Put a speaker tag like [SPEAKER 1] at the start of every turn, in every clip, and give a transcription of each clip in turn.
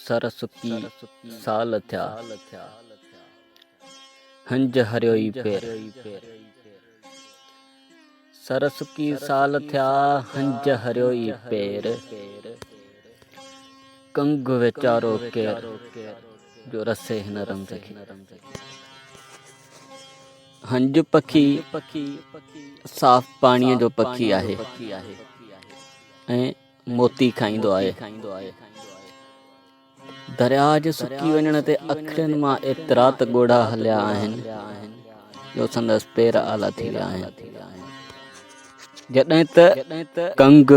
[SPEAKER 1] सरसुकी साल थिया हंज हरियोई पेर। सरसुकी साल थिया हंज हरियोई पेर, कंग वेचारो केर जो रसे हिन रमज़ खे। हंज पखी साफ़ पाणीअ जो पखी आहे ऐं मोती खाईंदो आहे। दरिया जे सुकी वञण ते अखियुनि मां एतिरा त ॻोढ़ा हलिया आहिनि जो संदसि पेर आला थी विया आहिनि। जॾहिं त कंग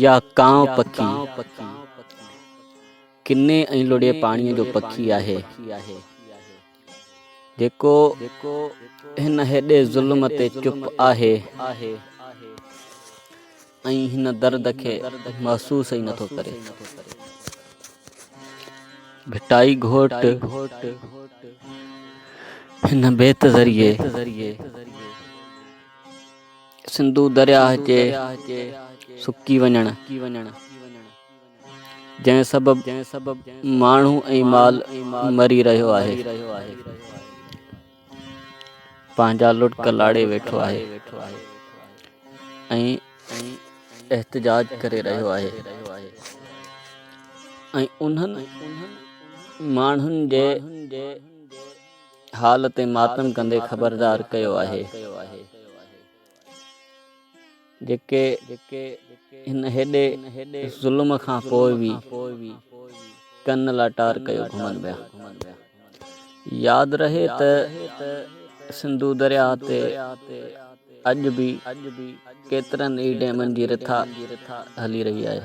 [SPEAKER 1] या कांव पखी किने ऐं लुड़े पाणीअ जो पखी आहे जेको हिन हेॾे ज़ुल्म ते चुप आहे ऐं हिन दर्द खे महसूस ई नथो करे। भिटाई घोट हिन बेत ज़रिए सिंधु दरिया जे सुकी वञण जंहिं सबबु माण्हू ऐं माल मरी रहियो आहे, पंहिंजा लुटक लाड़े वेठो आहे ऐं एहतजाज करे रहियो आहे ऐं उन्हनि माण्हुनि जे हाल ते मातम कंदे ख़बरदार कयो आहे जेके हिन हेॾे ज़ुल्म खां पोइ बि कन लाटार कयो घुमनि पिया। यादि रहे त सिंधु दरिया ते अॼु बि केतिरनि ई डैमनि जी रिथा हली रही आहे।